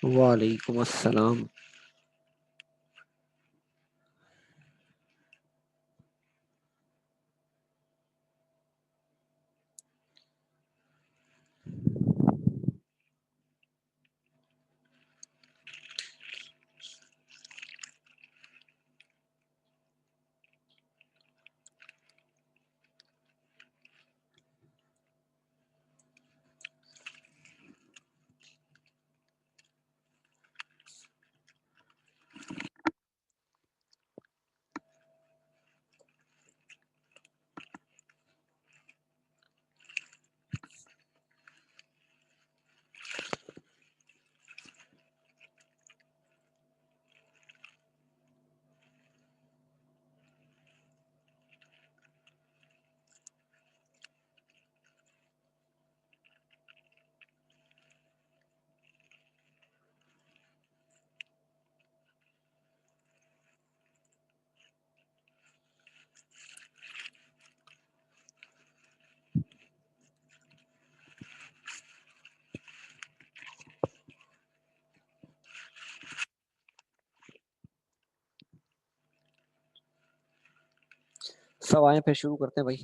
वालेकुम अस्सलाम। सब आए फिर शुरू करते हैं भाई।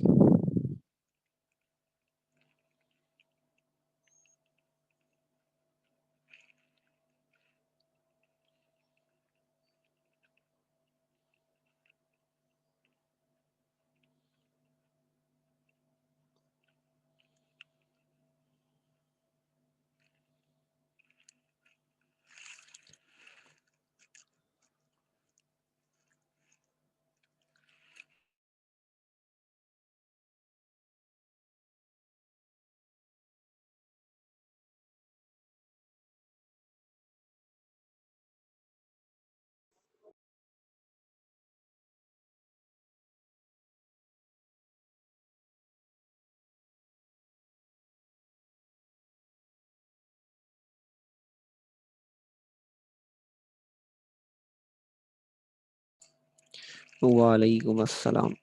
वालेकुम अस्सलाम।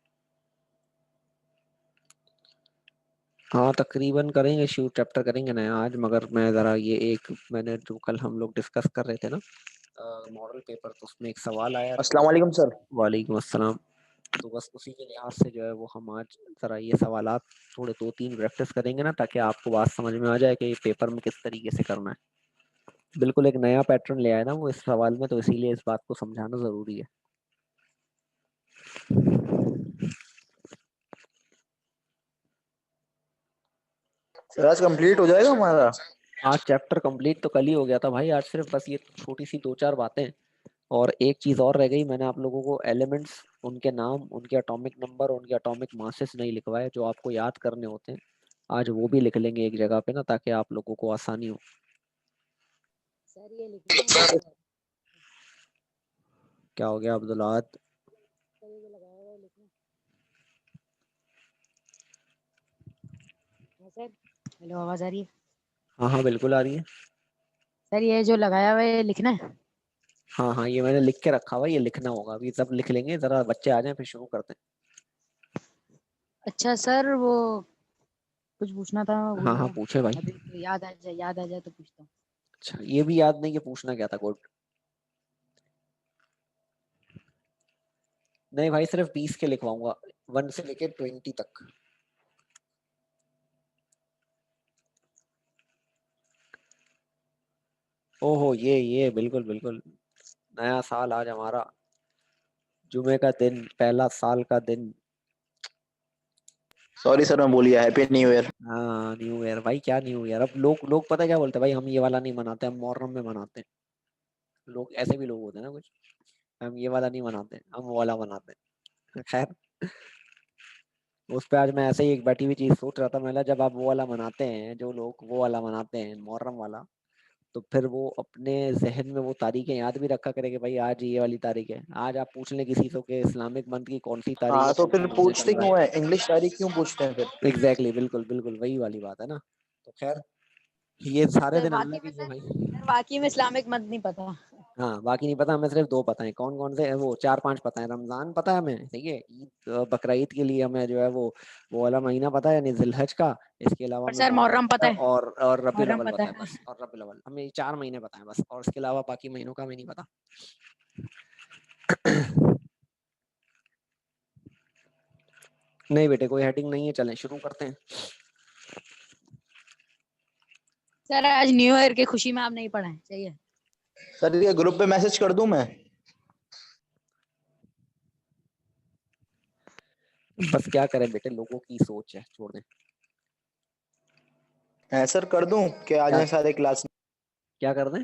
हाँ तकरीबन करेंगे, शुरू चैप्टर करेंगे नया आज, मगर मैं ज़रा ये एक मैंने जो कल हम लोग डिस्कस कर रहे थे ना मॉडल पेपर, तो उसमें एक सवाल आया था। अस्सलाम वालेकुम सर। वालेकुम अस्सलाम। तो बस उसी के लिहाज से जो है वो हम आज ज़रा ये सवालात थोड़े 2-3 प्रैक्टिस करेंगे ना, ताकि आपको बात समझ में आ जाए कि पेपर में किस तरीके से करना है। बिल्कुल एक नया पैटर्न ले आया ना वो इस सवाल में, तो इसीलिए इस बात को समझाना ज़रूरी है। सर आज कंप्लीट हो जाएगा हमारा? आज चैप्टर कंप्लीट तो कल ही हो गया था भाई। आज सिर्फ बस ये छोटी सी 2-4 बातें और एक चीज और रह गई। मैंने आप लोगों को एलिमेंट्स, उनके नाम, उनके एटॉमिक नंबर, उनके एटॉमिक मासेस नहीं लिखवाए, जो आपको याद करने होते हैं। आज वो भी लिख लेंगे एक जगह पे ना, ताकि आप लोगों को आसानी हो। सर ये लिखना है सर क्या हो गया अब्दुल्लाद? ये जो लगाया हुआ है लिखना है सर। हेलो, आवाज आ रही है? हाँ हाँ बिल्कुल आ रही है। सर ये जो लगाया हुआ है लिखना है। हाँ हाँ ये मैंने लिख के रखा हुआ है, ये लिखना होगा। अभी सब लिख लेंगे, जरा बच्चे आ जाएं फिर शुरू करते अच्छा सर, वो कुछ पूछना था, मैं हैं। भूल हाँ हाँ गया। पूछे भाई। अभी तो याद आ जाए तो पूछता हूँ। अच्छा ये भी याद नहीं कि पूछना क्या था गुड। नहीं भाई, सिर्फ 20 के लिखवाऊंगा, 1 से लेके 20 तक। ओहो ये बिल्कुल बिल्कुल नया साल आज हमारा, जुमे का दिन, पहला साल का दिन। सॉरी सर, मैं भूल गया। Happy new year. हाँ न्यू ईयर भाई, क्या न्यू ईयर। अब लोग लोग पता है क्या बोलते हैं भाई, हम ये वाला नहीं मनाते, हम मुहर्रम में मनाते हैं। लोग ऐसे भी लोग होते हैं ना कुछ, हम ये वाला नहीं मनाते, हम वो वाला मनाते हैं। खैर, उस पे आज मैं ऐसे ही एक बैठी हुई चीज सोच रहा था। मैं जब आप वो वाला मनाते हैं, जो लोग वो वाला मनाते हैं मुहर्रम वाला, तो फिर वो अपने जहन में वो तारीखें याद भी रखा करे कि भाई आज ये वाली तारीख है। आज आप पूछ लें किसी से कि इस्लामिक मंथ की कौन सी तारीख है, हाँ, तो तो फिर वो उसे पूछते पता क्यों है। है? इंग्लिश तारीख क्यों पूछते हैं फिर? एग्जैक्टली, बिल्कुल बिल्कुल वही वाली बात है ना। तो खैर, ये सारे सर दिन वाकई अल्लाह में के लिए सर भाई। सर वाकई में इस्लामिक मत नहीं पता। हाँ बाकी नहीं पता, हमें सिर्फ दो पता है। कौन कौन से है वो? 4-5 पता है। रमजान पता है हमें, ठीक है। ईद बकरा ईद के लिए हमें जो है वो वाला महीना पता है, यानी जिलहज का। इसके अलावा और हमें सर मुहर्रम मुहर्रम पता पता है, है। और रबीउल मुहर्रम अव्वल पता पता है है। बस। और रबीउल अव्वल, हमें ये 4 महीने पता है बस, और इसके अलावा बाकी महीनों का हमें नहीं पता। नहीं बेटे, कोई हेडिंग नहीं है, चलें शुरू करते हैं। सर आज न्यू ईयर की खुशी में आप नहीं पढ़ाए, चाहिए? सर ये ग्रुप पे मैसेज कर दूं मैं? बस क्या करें बेटे, लोगों की सोच है, छोड़ दें। है सर, कर दूं कि आ क्या जाएं सारे क्लास में? क्या कर दें?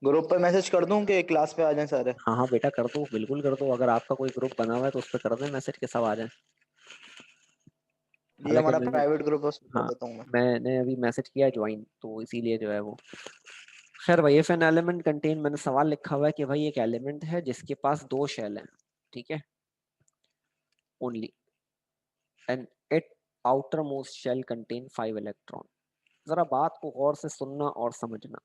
ग्रुप पे मैसेज कर दूं कि क्लास पे आ जाएं सारे? हाँ हाँ बेटा कर दो, बिल्कुल कर दो। अगर आपका कोई ग्रुप बना हुआ है तो उस पर कर दें मैसेज के, सब आ जाए। ये हालांकि हमारा मैंने, प्राइवेट ग्रुप है, उसमें कर हाँ देता हूँ मैं। मैंने अभी मैसेज किया ज्वाइन, तो इसीलिए जो है वो। खैर भाई, इफ एन एलिमेंट कंटेन, मैंने सवाल लिखा हुआ है कि भाई एक एलिमेंट है जिसके पास 2 शेल हैं, ठीक है, only, and it outer most shell contain 5 electron. जरा बात को गौर से सुनना और समझना।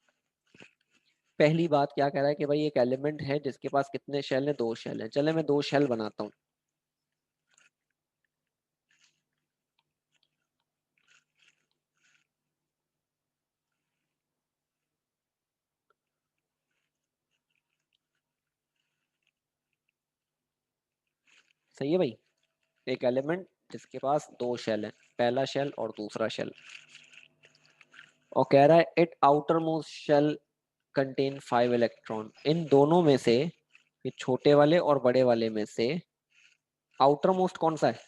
पहली बात क्या कह रहा है कि भाई एक एलिमेंट है जिसके पास कितने शेल हैं? 2 शेल हैं। चले मैं 2 शेल बनाता हूँ। सही है भाई। एक एलिमेंट जिसके पास 2 शेल हैं, पहला शेल और दूसरा शेल, और कह रहा है it outer most shell contain 5 electron. इन दोनों में से, ये छोटे वाले और बड़े वाले में से, आउटर मोस्ट कौन सा है?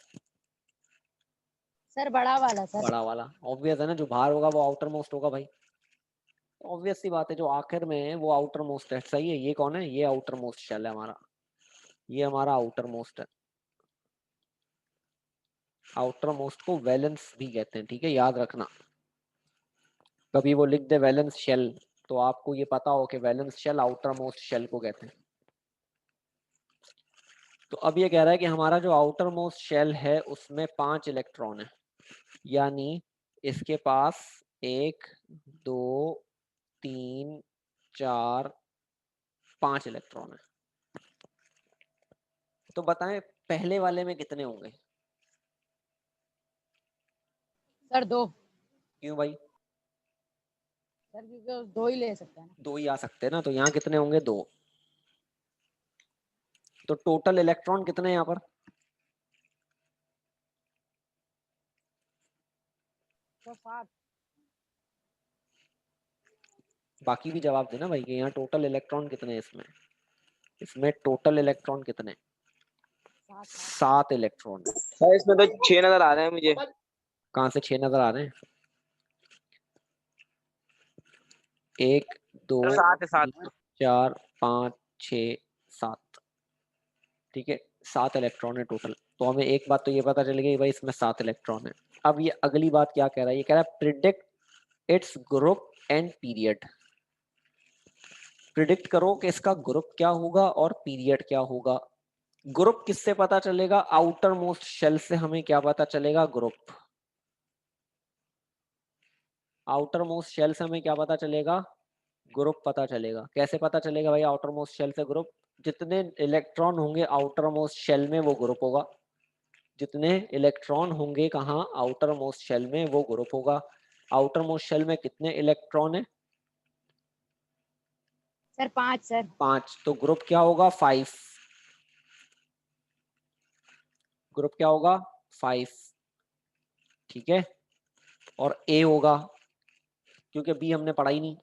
सर बड़ा वाला सर। बड़ा वाला। ऑब्वियस है ना, जो बाहर होगा वो आउटर मोस्ट होगा भाई। ऑब्वियस सी बात है, जो आखिर में है वो आउटर मोस्ट है। सही है। ये कौन है? ये आउटर मोस्ट शेल है हमारा, ये हमारा आउटर मोस्ट है। आउटर मोस्ट को वैलेंस भी कहते हैं, ठीक है, याद रखना। कभी वो लिख दे वैलेंस शेल, तो आपको ये पता हो कि valence shell outer most shell को कहते हैं। तो अब ये कह रहा है कि हमारा जो आउटर मोस्ट शेल है उसमें 5 इलेक्ट्रॉन है, यानी इसके पास 1 2 3 4 5 इलेक्ट्रॉन है। तो बताएं पहले वाले में कितने होंगे? सर दो। क्यों भाई? सर क्योंकि वो दो ही ले सकते हैं ना। 2 ही आ सकते हैं ना, तो यहाँ कितने होंगे? 2। तो टोटल इलेक्ट्रॉन कितने हैं यहाँ पर? तो सात। बाकी भी जवाब देना भाई कि यहाँ टोटल इलेक्ट्रॉन कितने हैं इसमें। इसमें टोटल इलेक्ट्रॉन कितने? सात सात। 7 इलेक्ट्रॉन है। सर इसमें तो 6 नजर आ रहे हैं मुझे। कहाँ से 6 नजर आ रहे हैं? 1 2 सर 7 है 7। 3 4 5 6 7, ठीक है, 7 इलेक्ट्रॉन है टोटल। तो हमें एक बात तो ये पता चल गई कि भाई इसमें 7 इलेक्ट्रॉन है। अब ये अगली बात क्या कह रहा है? ये कह रहा है predict its group and period. Predict करो कि इसका ग्रुप क्या होगा और पीरियड क्या होगा। ग्रुप किससे पता चलेगा? आउटर मोस्ट शेल से हमें क्या पता चलेगा? ग्रुप। आउटर मोस्ट शेल से हमें क्या पता चलेगा? ग्रुप पता चलेगा। कैसे पता चलेगा भाई आउटर मोस्ट शेल से ग्रुप? जितने इलेक्ट्रॉन होंगे आउटर मोस्ट शेल में वो ग्रुप होगा। जितने इलेक्ट्रॉन होंगे कहाँ? आउटर मोस्ट शेल में, वो ग्रुप होगा। आउटर मोस्ट शेल में कितने इलेक्ट्रॉन है? Sir 5 sir. 5। तो ग्रुप क्या होगा? 5। ग्रुप क्या होगा? 5, ठीक है। और ए होगा, क्योंकि बी हमने पढ़ा ही नहीं,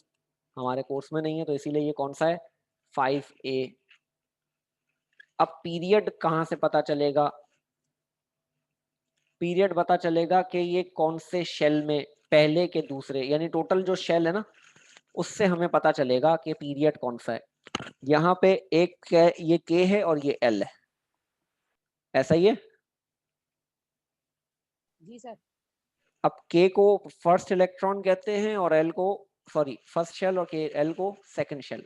हमारे कोर्स में नहीं है, तो इसीलिए ये कौन सा है? 5A। अब पीरियड कहाँ से पता चलेगा? पीरियड पता चलेगा कि ये कौन से शेल में, पहले के दूसरे, यानी टोटल जो शेल है ना, उससे हमें पता चलेगा कि पीरियड कौन सा है। यहाँ पे एक ये के है और ये एल है, ऐसा ही है। जी सर। अब के को फर्स्ट इलेक्ट्रॉन कहते हैं और एल को, सॉरी, फर्स्ट शेल, और के एल को सेकंड शेल।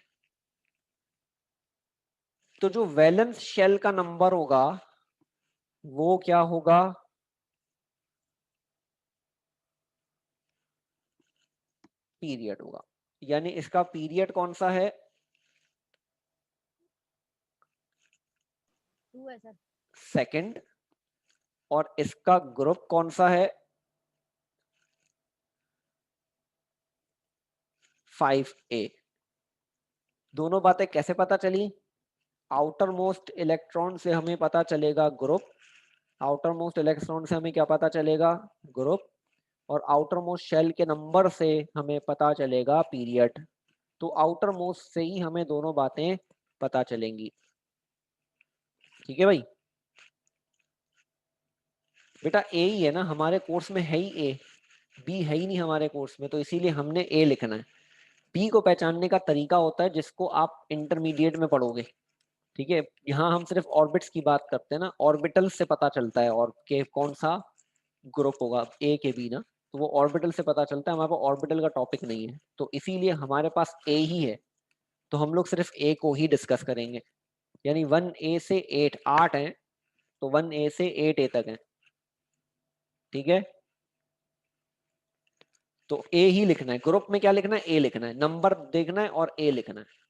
तो जो वैलेंस शेल का नंबर होगा वो क्या होगा? पीरियड होगा। यानी इसका पीरियड कौन सा है? 2 है सर। सेकंड, और इसका ग्रुप कौन सा है? 5a। दोनों बातें कैसे पता चली? आउटर मोस्ट इलेक्ट्रॉन से हमें पता चलेगा ग्रुप, आउटर मोस्ट इलेक्ट्रॉन से हमें क्या पता चलेगा? ग्रुप, और आउटर मोस्ट शेल के नंबर से हमें पता चलेगा पीरियड। तो आउटर मोस्ट से ही हमें दोनों बातें पता चलेंगी। ठीक है भाई, बेटा ए ही है ना, हमारे कोर्स में है ही ए, बी है ही नहीं हमारे कोर्स में, तो इसीलिए हमने ए लिखना है। बी को पहचानने का तरीका होता है जिसको आप इंटरमीडिएट में पढ़ोगे। ठीक है, यहाँ हम सिर्फ ऑर्बिट्स की बात करते हैं ना, ऑर्बिटल से पता चलता है और के कौन सा ग्रुप होगा, ए के बी ना, तो वो ऑर्बिटल से पता चलता है। हमारे पास ऑर्बिटल का टॉपिक नहीं है, तो इसीलिए हमारे पास ए ही है, तो हम लोग सिर्फ ए को ही डिस्कस करेंगे। यानी 1a से 8 है, तो 1a से 8a तक है। ठीक है, तो ए ही लिखना है, ग्रुप में क्या लिखना है? ए लिखना है, नंबर देखना है और ए लिखना है।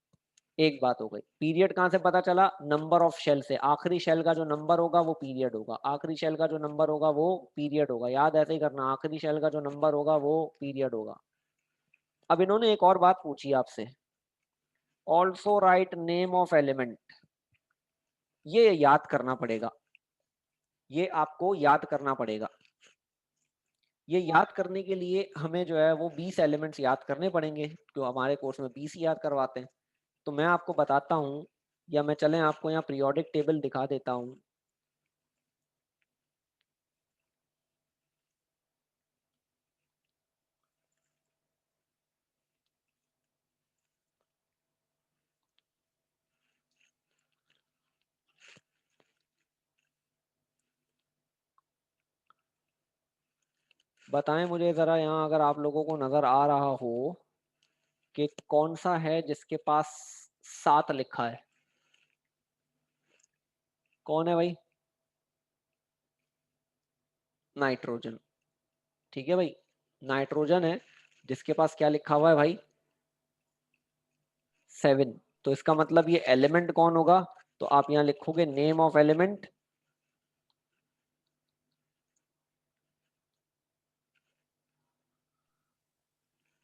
एक बात हो गई। पीरियड कहाँ से पता चला? नंबर ऑफ शेल से। आखिरी शेल का जो नंबर होगा वो पीरियड होगा, आखिरी शेल का जो नंबर होगा वो पीरियड होगा। याद ऐसे ही करना, आखिरी शेल का जो नंबर होगा वो पीरियड होगा। अब इन्होंने एक और बात पूछी आपसे, also write name of element. ये याद करना पड़ेगा, ये आपको याद करना पड़ेगा। ये याद करने के लिए हमें जो है वो 20 एलिमेंट्स याद करने पड़ेंगे, जो हमारे कोर्स में 20 ही याद करवाते हैं। तो मैं आपको बताता हूँ, या मैं चलें आपको यहाँ पीरियोडिक टेबल दिखा देता हूँ। बताएं मुझे जरा यहाँ, अगर आप लोगों को नजर आ रहा हो कि कौन सा है जिसके पास 7 लिखा है? कौन है भाई? नाइट्रोजन। ठीक है भाई, नाइट्रोजन है जिसके पास क्या लिखा हुआ है भाई? 7। तो इसका मतलब ये एलिमेंट कौन होगा? तो आप यहाँ लिखोगे name of element,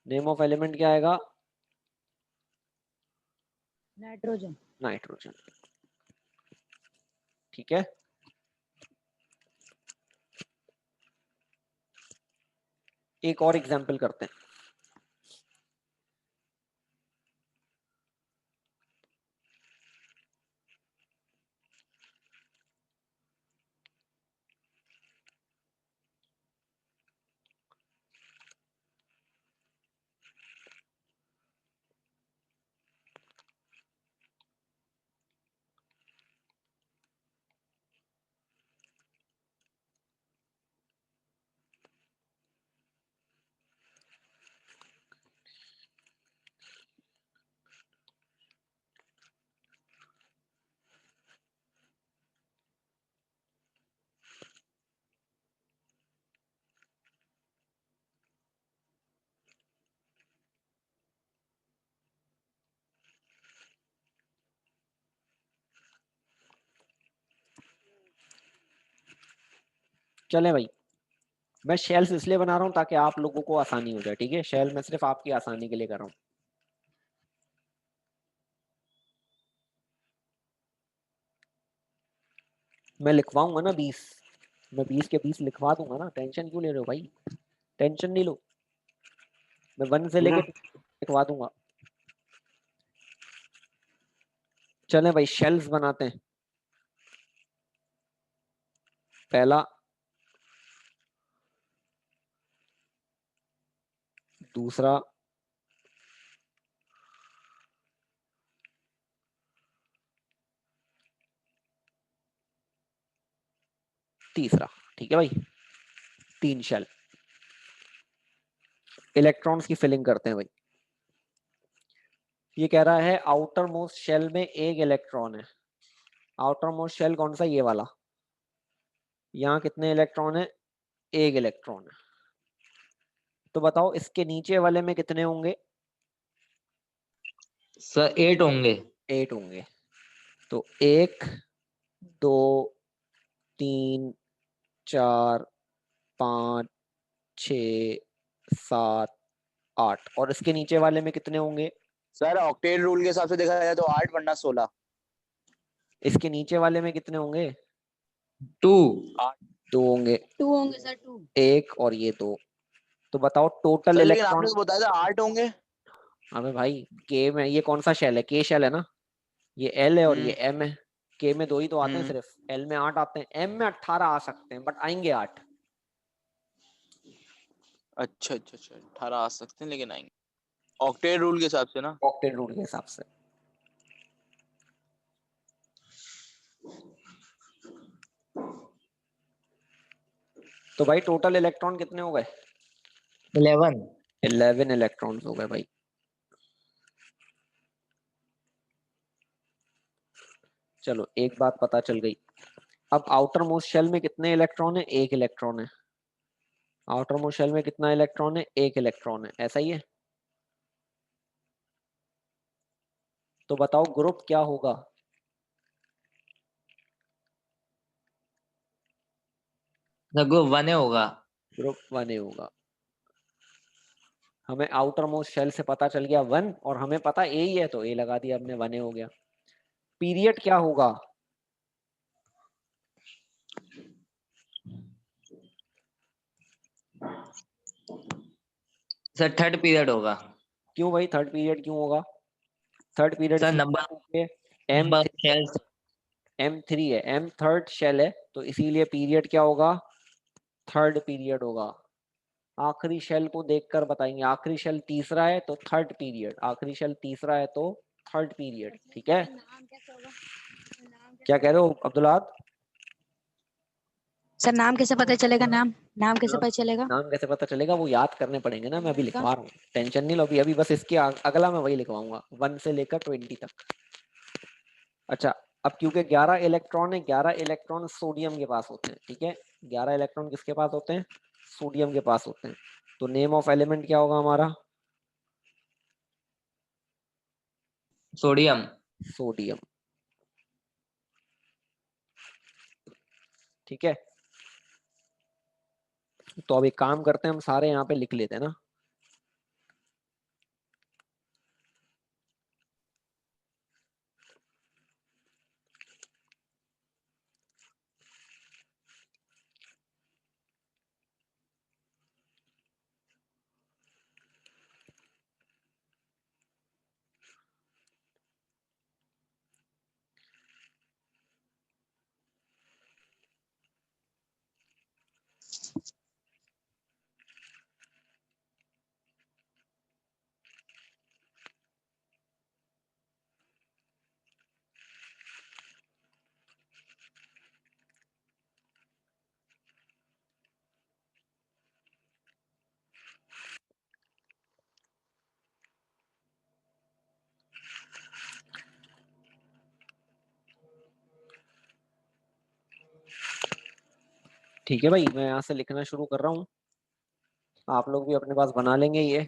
name of element क्या आएगा? नाइट्रोजन। नाइट्रोजन। ठीक है, एक और एग्जांपल करते हैं। चलें भाई, मैं शेल्स इसलिए बना रहा हूँ ताकि आप लोगों को आसानी हो जाए। ठीक है, शेल मैं सिर्फ आपकी आसानी के लिए कर रहा हूँ। मैं लिखवाऊंगा ना 20, मैं 20 के 20 लिखवा दूंगा ना, टेंशन क्यों ले रहे हो भाई? टेंशन नहीं लो, मैं 1 से लेके लिखवा दूंगा। चलें भाई, शेल्स बनाते हैं। पहला, दूसरा, तीसरा। ठीक है भाई, 3 शेल। इलेक्ट्रॉन्स की फिलिंग करते हैं भाई। ये कह रहा है आउटर मोस्ट शेल में एक इलेक्ट्रॉन है। आउटर मोस्ट शेल कौन सा? ये वाला। यहाँ कितने इलेक्ट्रॉन है? एक इलेक्ट्रॉन है। तो बताओ इसके नीचे वाले में कितने होंगे? सर 8 होंगे। 8 होंगे। तो 1 2 3 4 5 6 7 8 और इसके नीचे वाले में कितने होंगे? सर ऑक्टेट रूल के हिसाब से देखा जाए तो 8 वरना 16। इसके नीचे वाले में कितने होंगे? 2 2 होंगे, 2 होंगे सर 2। एक और ये 2। तो बताओ टोटल सर लेकिन आपने इलेक्ट्रॉन। तो बताया था 8 होंगे। अबे भाई के में ये कौन सा शेल है? के शेल है ना, ये एल है और ये हम्म एम है। के में 2 ही तो आते हैं हम्म सिर्फ, एल में 8 आते हैं, एम में 18 आ सकते हैं बट आएंगे 8। अच्छा अच्छा अच्छा 18 आ सकते हैं लेकिन आएंगे ऑक्टेट रूल के हिसाब से ना। ऑक्टेट रूल के हिसाब से। तो भाई टोटल इलेक्ट्रॉन कितने हो गए? 11। 11 इलेक्ट्रॉन्स हो गए भाई। चलो एक बात पता चल गई। अब आउटर मोस्ट शेल में कितने इलेक्ट्रॉन है? 1 इलेक्ट्रॉन है। आउटर मोस्ट शेल में कितना इलेक्ट्रॉन है? 1 इलेक्ट्रॉन है, ऐसा ही है। तो बताओ ग्रुप क्या होगा? ग्रुप 1 होगा। ग्रुप 1 होगा। हमें आउटर मोस्ट शेल से पता चल गया 1 और हमें पता ए ही है तो ए लगा दिया हमने, 1 हो गया। पीरियड क्या होगा? सर थर्ड पीरियड होगा। क्यों भाई थर्ड पीरियड क्यों होगा? Third period sir M number shells. M3 है, एम थर्ड शेल है तो इसीलिए पीरियड क्या होगा? थर्ड पीरियड होगा। आखिरी शेल को देखकर बताएंगे, आखिरी शेल तीसरा है तो थर्ड पीरियड, आखिरी शेल तीसरा है तो थर्ड पीरियड। ठीक है, नाम कैसे होगा? क्या कह रहे हो अब्दुल्लाद? सर नाम कैसे पता चलेगा? नाम कैसे नाम पता चलेगा? नाम कैसे पता चलेगा? वो याद करने पड़ेंगे ना, मैं अभी का? लिखवा रहा हूँ, टेंशन नहीं लो। अभी बस इसके अगला मैं वही लिखवाऊंगा 1 से लेकर 20 तक। अच्छा, अब क्योंकि 11 इलेक्ट्रॉन है, 11 इलेक्ट्रॉन सोडियम के पास होते हैं। ठीक है, 11 इलेक्ट्रॉन किसके पास होते हैं? सोडियम के पास होते हैं। तो नेम ऑफ एलिमेंट क्या होगा हमारा? सोडियम। सोडियम। ठीक है, तो अब एक काम करते हैं, हम सारे यहाँ पे लिख लेते हैं ना। ठीक है भाई, मैं यहाँ से लिखना शुरू कर रहा हूँ, आप लोग भी अपने पास बना लेंगे ये।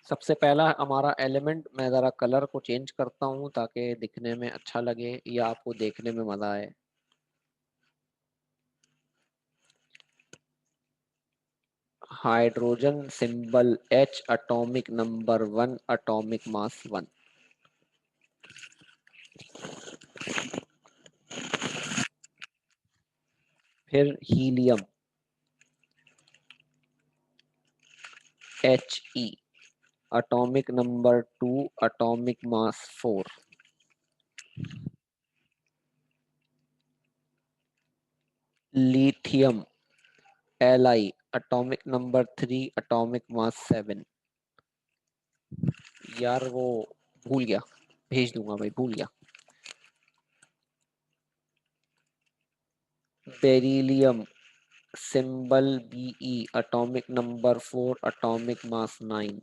सबसे पहला हमारा एलिमेंट, मैं जरा कलर को चेंज करता हूँ ताकि दिखने में अच्छा लगे या आपको देखने में मजा आए। Hydrogen symbol H, atomic number 1, atomic mass 1। फिर helium He, atomic number 2, atomic mass 4। Lithium Li, atomic number 3, atomic mass 7। यार वो भूल गया, भेज दूंगा भाई, भूल गया। Beryllium symbol Be, atomic number 4, atomic mass 9।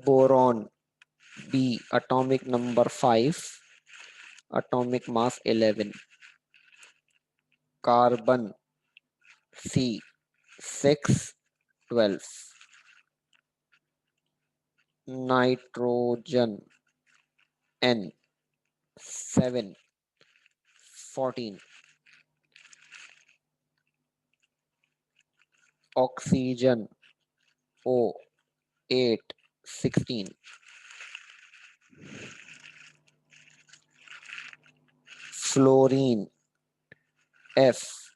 Boron B atomic number 5, atomic mass 11. Carbon C 6, 12. Nitrogen N 7, 14. Oxygen O 8, 16. Fluorine F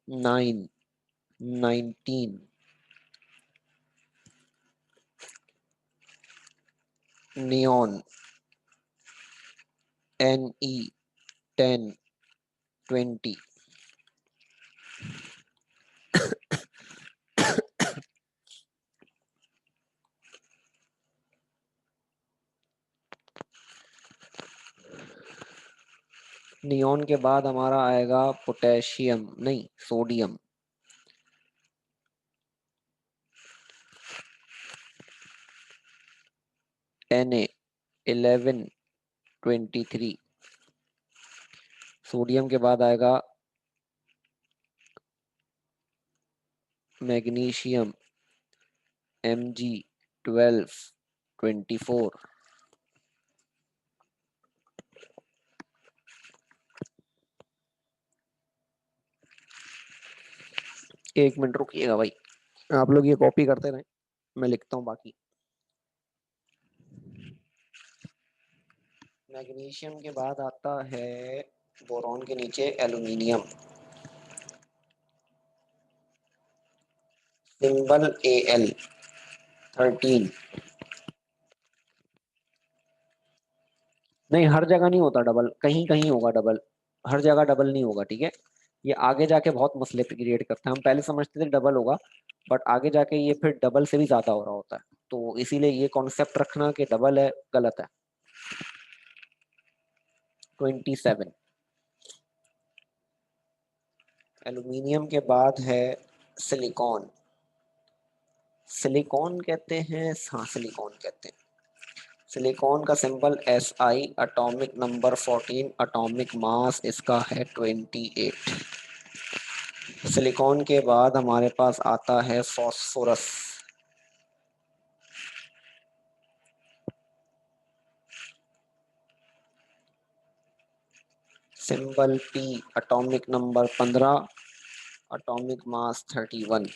9, 19. Neon Ne 10, 20. Neon के बाद हमारा आएगा पोटेशियम नहीं सोडियम Na 11, 23. सोडियम के बाद आएगा मैग्नीशियम Mg 12, 24. एक मिनट रुकिएगा भाई, आप लोग ये कॉपी करते रहें, मैं लिखता हूँ बाकी। मैग्नीशियम के बाद आता है बोरॉन के नीचे एल्यूमिनियम, सिंबल Al 13। नहीं हर जगह नहीं होता डबल, कहीं कहीं होगा डबल, हर जगह डबल नहीं होगा, ठीक है। ये आगे जाके बहुत मसले क्रिएट करता है, हम पहले समझते थे डबल होगा, बट आगे जाके ये फिर डबल से भी ज्यादा हो रहा होता है, तो इसीलिए ये कॉन्सेप्ट रखना कि डबल है गलत है। 27। एल्यूमिनियम के बाद है सिलिकॉन, सिलिकॉन कहते हैं, हाँ सिलिकॉन कहते हैं। सिलिकॉन का symbol Si, atomic number 14, atomic mass इसका है 28। सिलिकॉन के बाद हमारे पास आता है phosphorus, symbol P, atomic number 15, atomic mass 31।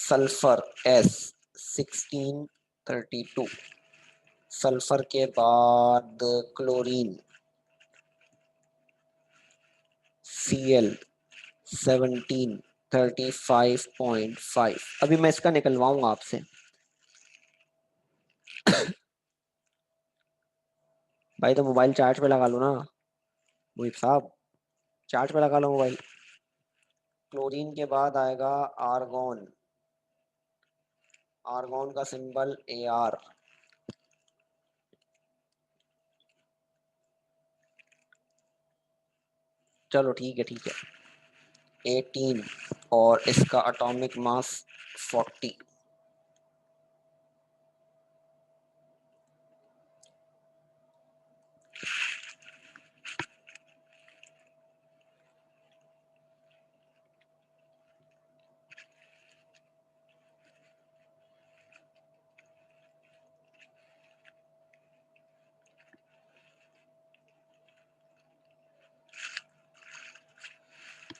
Sulphur S 16, 32। Sulphur के बाद क्लोरीन Cl 17, 35.5। अभी मैं इसका निकलवाऊंगा आपसे। भाई तो मोबाइल चार्ज पे लगा लो ना मुहिब साहब, चार्ज पे लगा लो मोबाइल। क्लोरीन के बाद आएगा आर्गॉन, आर्गॉन का सिंबल Ar। चलो ठीक है 18, और इसका एटॉमिक मास 40।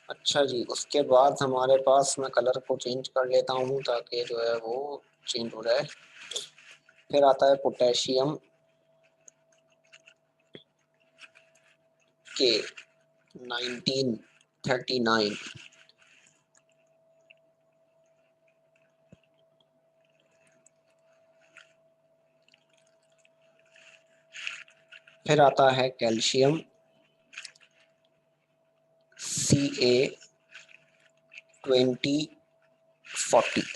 अच्छा जी, उसके बाद हमारे पास, मैं कलर को चेंज कर लेता हूँ ताकि जो है वो चेंज हो जाए। फिर आता है पोटेशियम के 1939। फिर आता है कैल्शियम Ca 2040।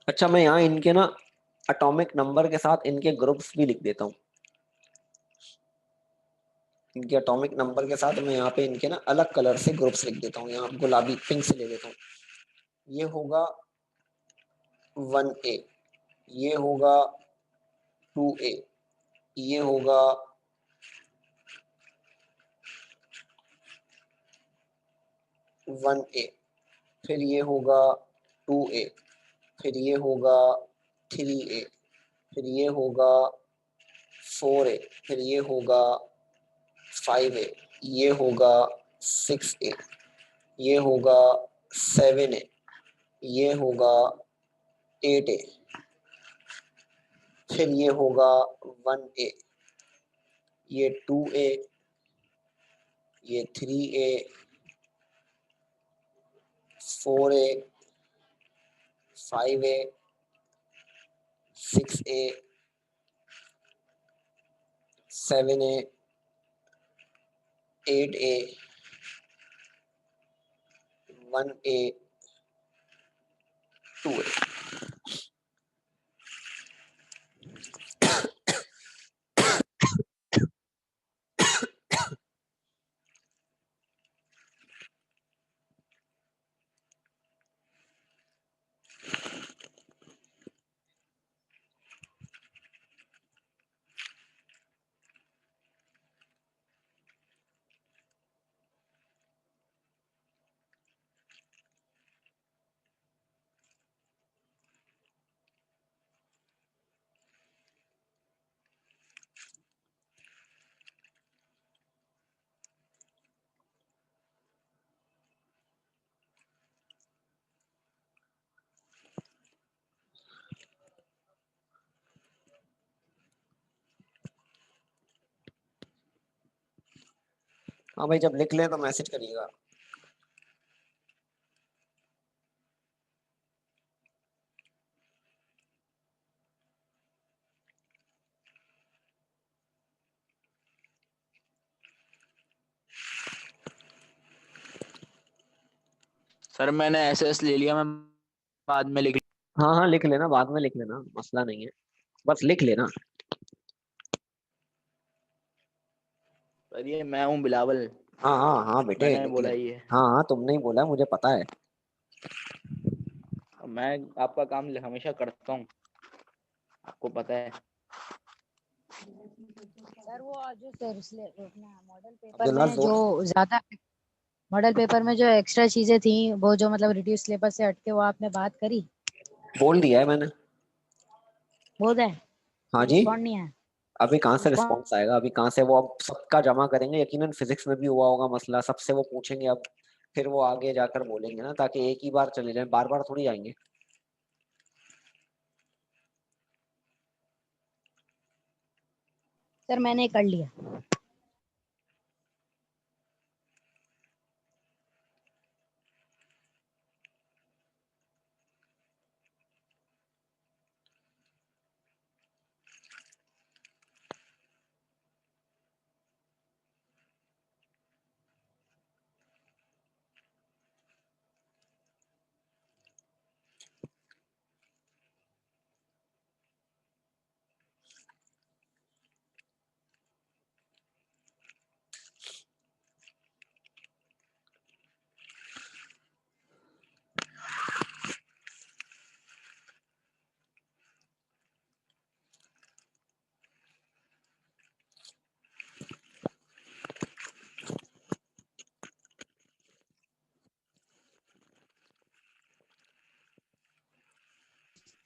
अच्छा मैं यहाँ इनके ना एटॉमिक नंबर के साथ इनके ग्रुप्स भी लिख देता हूँ, इनके एटॉमिक नंबर के साथ मैं यहाँ पे इनके ना अलग कलर से ग्रुप्स लिख देता हूँ, यहाँ गुलाबी पिंक से ले लेता हूँ। ये होगा 1A, ये होगा 2A, ये होगा 1A, फिर ये होगा 2A, फिर ये होगा 3A, फिर ये होगा 4A, फिर ये होगा 5A, ये होगा 6A, ये होगा 7A, ये होगा 8A, फिर ये होगा 1A, ये 2A, ये 3A, 4A, 5A, 6A, 7A, 8A, 1A, 2A। हाँ भाई, जब लिख लें तो मैसेज करिएगा। सर मैंने एसएस ले लिया, मैं बाद में लिख। हाँ हाँ, लिख लेना, बाद में लिख लेना, मसला नहीं है, बस लिख लेना। सर ये मैं हूँ बिलावल, हाँ हाँ हाँ बेटे, मैंने लिख बोला लेना। ये। हाँ हाँ, तुमने ही बोला, मुझे पता है। मैं आपका काम हमेशा करता हूँ, आपको पता है। सर वो जो सर अपना मॉडल पेपर अब्दुल्ला में जोर। जो ज्यादा मॉडल पेपर में जो एक्स्ट्रा चीजें थी, वो जो मतलब रिड्यूस सिलेबस से हटके, वो आपने बात करी? बोल दिया है मैंने। बोल है, हाँ जी। रिस्पॉन्ड नहीं है। अभी कहाँ से रिस्पॉन्ड रिस्पॉन्स आएगा, अभी कहाँ से, वो अब सबका जमा करेंगे, यकीनन फिजिक्स में भी हुआ होगा मसला, सबसे वो पूछेंगे अब, फिर वो आगे जाकर बोलेंगे ना, ताकि एक ही बार चले जाए, बार बार थोड़ी आएंगे। सर मैंने कर लिया।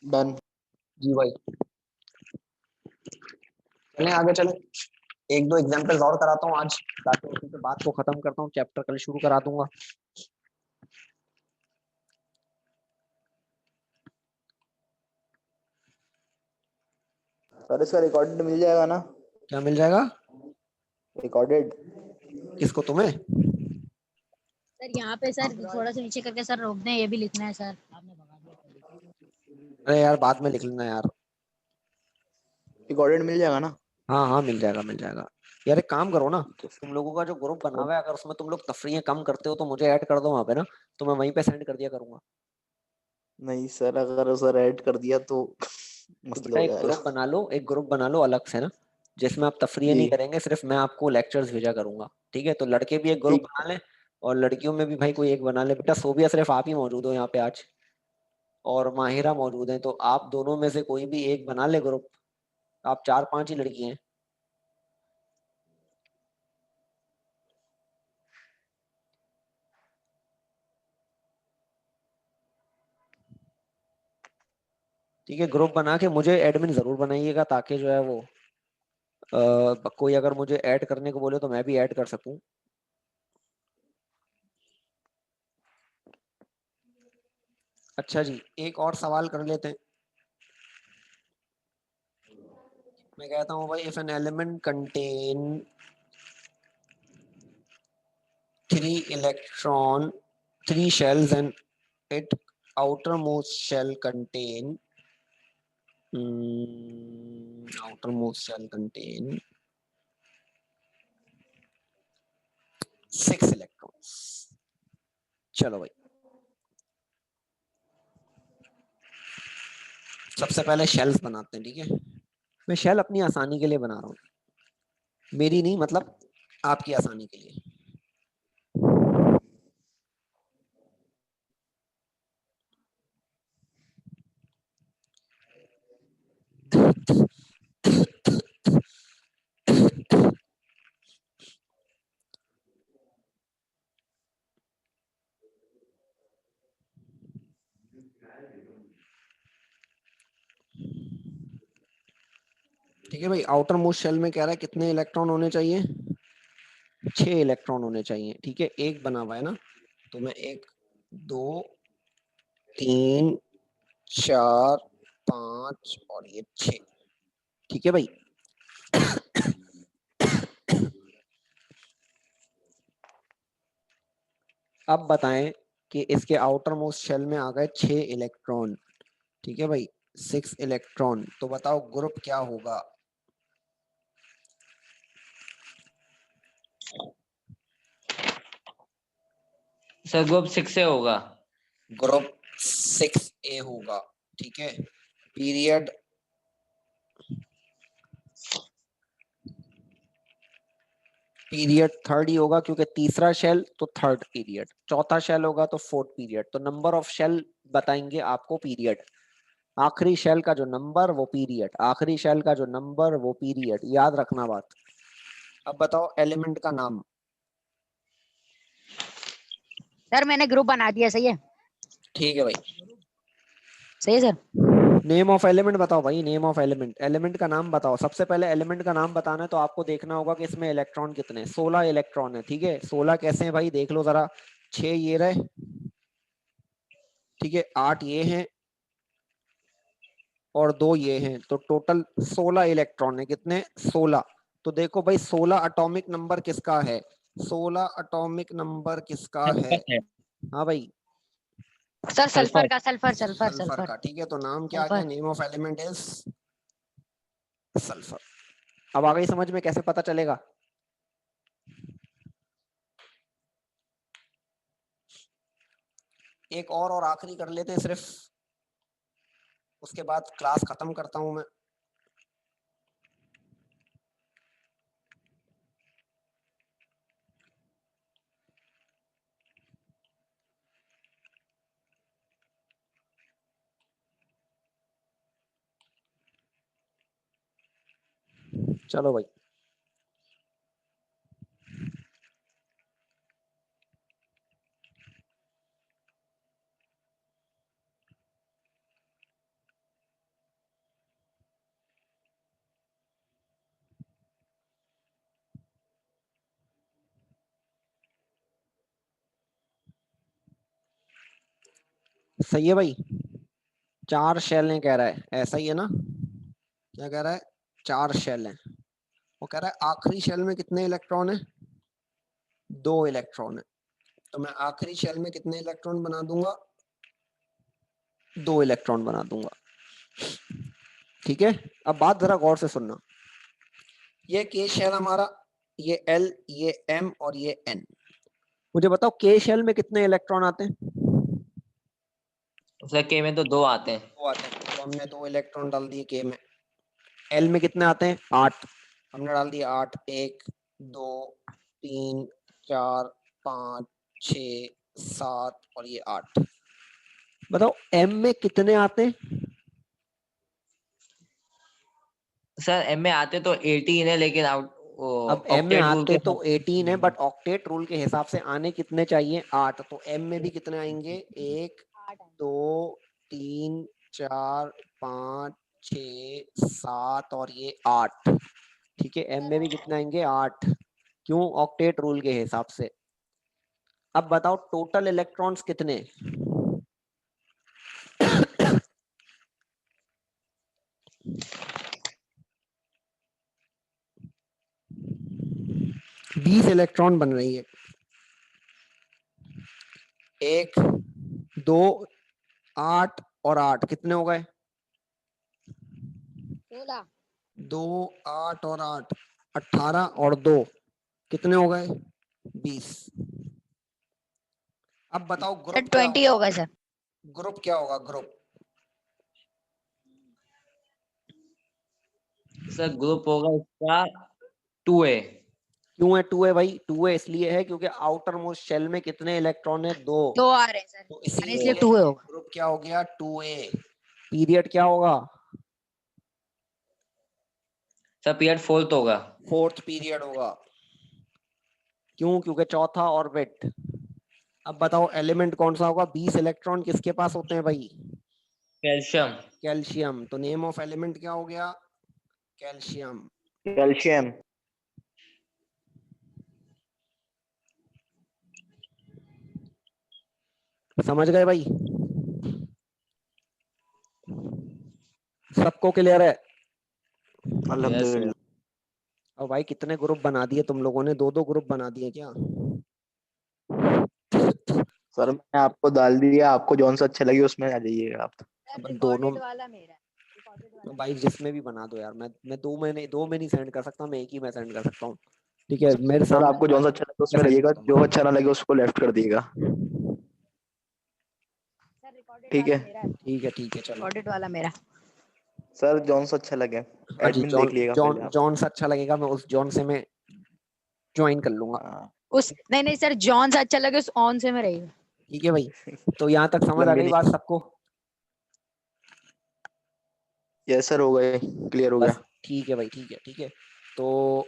डन। जी भाई, चलें आगे, चलें। एक दो एग्जांपल्स और कराता हूँ आज, ताकि उसी पे बात को खत्म करता हूँ, चैप्टर कल शुरू करा दूंगा। सर इसका रिकॉर्डेड मिल जाएगा ना? क्या मिल जाएगा? रिकॉर्डेड? किसको, तुम्हें? सर यहाँ पे सर थोड़ा सा नीचे करके सर रोक दें, ये भी लिखना है सर, आपने भगा दिया। अरे यार, बाद में लिख लेना यार। रिकॉर्डेड मिल जाएगा ना? हाँ हाँ, मिल जाएगा मिल जाएगा। यार एक काम करो ना, तुम लोगों का जो ग्रुप बना हुआ है, अगर उसमें तुम लोग तफरीहें कम करते हो तो मुझे ऐड कर दो वहां पे ना, तो मैं वहीं पे सेंड कर दिया करूंगा। नहीं सर, अगर सर ऐड कर दिया तो तो मसला बेटा हो एक जाएगा। ग्रुप बना लो, एक ग्रुप बना लो अलग से ना, जिसमें आप तफरीह नहीं जी करेंगे, सिर्फ मैं आपको लेक्चर्स भेजा करूंगा। ठीक है, तो लड़के भी एक ग्रुप ठीक बना लें और लड़कियों में भी भाई कोई एक बना ले। बेटा सोबिया सिर्फ आप ही मौजूद हो यहाँ पे आज, और माहिरा मौजूद है, तो आप दोनों में से कोई भी एक बना ले ग्रुप। आप 4-5 ही लड़की हैं। ठीक है, ग्रुप बना के मुझे एडमिन जरूर बनाइएगा, ताकि जो है वो कोई अगर मुझे ऐड करने को बोले तो मैं भी ऐड कर सकूं। अच्छा जी, एक और सवाल कर लेते हैं। मैं कहता हूँ भाई, if an element contain 3 shells and its outermost shell contain outermost shell contain 6 electrons। चलो भाई, सबसे पहले शेल्स बनाते हैं। ठीक है, मैं शेल अपनी आसानी के लिए बना रहा हूँ, मेरी नहीं, मतलब आपकी आसानी के लिए। ठीक है भाई, आउटर मोस्ट शेल में कह रहा है कितने इलेक्ट्रॉन होने चाहिए? 6 इलेक्ट्रॉन होने चाहिए। ठीक है, एक बना हुआ है ना, तो मैं 1 2 3 4 5 और ये 6। ठीक है भाई, अब बताएं कि इसके आउटर मोस्ट शेल में आ गए 6 इलेक्ट्रॉन। ठीक है भाई, 6 इलेक्ट्रॉन, तो बताओ ग्रुप क्या होगा? सर ग्रुप 6 से होगा। ग्रुप 6A होगा। ठीक है, पीरियड थर्ड ही होगा, क्योंकि तीसरा शेल तो थर्ड पीरियड, चौथा शेल होगा तो फोर्थ पीरियड। तो नंबर ऑफ शेल बताएंगे आपको पीरियड। आखिरी शेल का जो नंबर वो पीरियड, आखिरी शेल का जो नंबर वो पीरियड, याद रखना बात। अब बताओ एलिमेंट का नाम। सर मैंने ग्रुप बना दिया, सही है? ठीक है भाई, सही है सर। नेम ऑफ एलिमेंट बताओ भाई, नेम ऑफ एलिमेंट, एलिमेंट का नाम बताओ। सबसे पहले एलिमेंट का नाम बताना है तो आपको देखना होगा कि इसमें इलेक्ट्रॉन कितने हैं। 16 इलेक्ट्रॉन है। ठीक है, 16 कैसे हैं भाई, देख लो जरा। 6 ये रहे, ठीक है, 8 ये हैं और 2 ये हैं, तो टोटल 16 इलेक्ट्रॉन है। कितने? 16। तो देखो भाई, 16 एटॉमिक नंबर किसका है? 16 एटॉमिक नंबर किसका है? सल्फर है। हाँ भाई, सर सल्फर। सल्फर का, सल्फर सल्फर सल्फर सल्फर का। ठीक है, तो नाम क्या आ गया? Sulphur. Name of element is sulphur. अब आ गई समझ में कैसे पता चलेगा? एक और आखिरी कर लेते हैं सिर्फ, उसके बाद क्लास खत्म करता हूं मैं। चलो भाई, सही है भाई। 4 शेल हैं कह रहा है, ऐसा ही है ना? क्या कह रहा है? 4 शेल हैं। वो कह रहा है आखिरी शेल में कितने इलेक्ट्रॉन है? 2 इलेक्ट्रॉन है। तो मैं आखिरी शेल में कितने इलेक्ट्रॉन बना दूंगा? 2 इलेक्ट्रॉन बना दूंगा। ठीक है, अब बात जरा गौर से सुनना। ये के शेल हमारा, ये एल, ये एम और ये एन। मुझे बताओ के शेल में कितने इलेक्ट्रॉन आते हैं? सर के में तो 2 आते हैं। 2 आते हैं, तो हमने 2 इलेक्ट्रॉन डाल दिए के में। एल में कितने आते हैं? 8। हमने डाल दिया 8, 1 2 3 4 5 6 7 और ये 8। बताओ m में कितने आते हैं? सर एम में आते तो 18 है, लेकिन आउट अब m में ऑक्टेट रूल आते के तो हिसाब 18 है, से बट ऑक्टेट रूल के हिसाब से आने कितने चाहिए? 8। तो m में भी कितने आएंगे? 1 8 आएंगे। 2 3 4 5 6 7 और ये 8। ठीक है, m में भी कितने आएंगे? 8। क्यों? ऑक्टेट रूल के हिसाब से। अब बताओ टोटल इलेक्ट्रॉन्स कितने? बीस इलेक्ट्रॉन बन रही है। 1 2 8 और 8 कितने हो गए? 16 2 8 और 8 18 और 2 कितने हो गए? 20। अब बताओ सर ग्रुप क्या 20 होगा? होगा सर। ग्रुप क्या होगा? ग्रुप सर ग्रुप होगा इसका 2A। क्यों है 2 है भाई? 2 है इसलिए है क्योंकि आउटर मोस्ट शेल में कितने इलेक्ट्रॉन है? 2। 2 आ रहे हैं सर, तो इसलिए इसीलिए 2 होगा। ग्रुप क्या हो गया? 2A। पीरियड क्या होगा? सर पीरियड फोर्थ होगा। फोर्थ पीरियड होगा। क्यों? क्योंकि चौथा ऑर्बिट। अब बताओ एलिमेंट कौन सा होगा? 20 इलेक्ट्रॉन किसके पास होते हैं भाई? कैल्शियम। कैल्शियम। तो नेम ऑफ एलिमेंट क्या हो गया? कैल्शियम। कैल्शियम। समझ गए भाई? सबको क्लियर है? अल्हम्दुलिल्लाह। और भाई कितने ग्रुप बना दिए तुम लोगों ने? 2-2 ग्रुप बना दिए क्या? सर मैंने आपको डाल दिया, आपको जौन सा अच्छा लगे उसमें आ जाइएगा आप। अब सर दोनों रिकॉर्डेड वाला मेरा है, रिकॉर्डेड वाला भाई जिसमें भी बना दो यार। मैं दो में नहीं सेंड कर सकता, मैं एक ही में सेंड कर सकता हूँ। ठीक है, मेरे सर सामने आपको जौन सा अच्छा लगे उसमें सेंड रहिएगा, कर दूंगा। जो अच्छा ना लगे उसको लेफ्ट कर दिएगा। सर रिकॉर्डेड ठीक वाला है। मेरा है, ठीक है चलो। रिकॉर्डेड वाला मेरा। सर जौन सा अच्छा लगे, हाँ जी, एडमिन जॉन देख लिएगा पहले जॉन आप। जॉन से अच्छा लगेगा, मैं उस जॉन से मैं ज्वाइन कर लूंगा। हाँ। उस नहीं नहीं सर, जॉन से अच्छा लगे उस ऑन से में रहेगा। ठीक है भाई, तो यहाँ तक समझ आ लंबी गई नहीं। बात सबको? यस सर, हो गए, क्लियर हो गया। बस ठीक है भाई, ठीक है। तो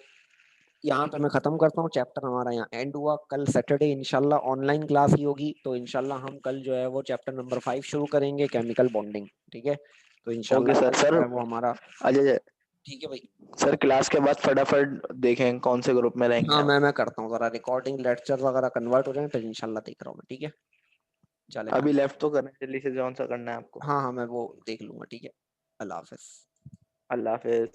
यहाँ पे मैं खत्म करता हूँ चैप्टर। हमारा यहाँ एंड हुआ। कल सैटरडे इंशाल्लाह ऑनलाइन क्लास ही होगी, तो इंशाल्लाह हम कल जो है वो चैप्टर नंबर 5 शुरू करेंगे, केमिकल बॉन्डिंग। ठीक है, तो ओके इंशाल्लाह सर। कल सर जो है वो हमारा। अजय, ठीक है भाई। सर क्लास के बाद फटाफट देखें कौन से ग्रुप में रहेंगे हाँ आप। मैं करता हूँ जरा, रिकॉर्डिंग लेक्चर वगैरह कन्वर्ट हो जाए फिर इंशाल्लाह देख रहा हूँ मैं। ठीक है, चलेगा। अभी लेफ्ट तो करना है, जल्दी से जौन सा करना है आपको। हाँ मैं वो देख लूंगा। ठीक है, अल्लाह हाफिज। अल्लाह हाफिज।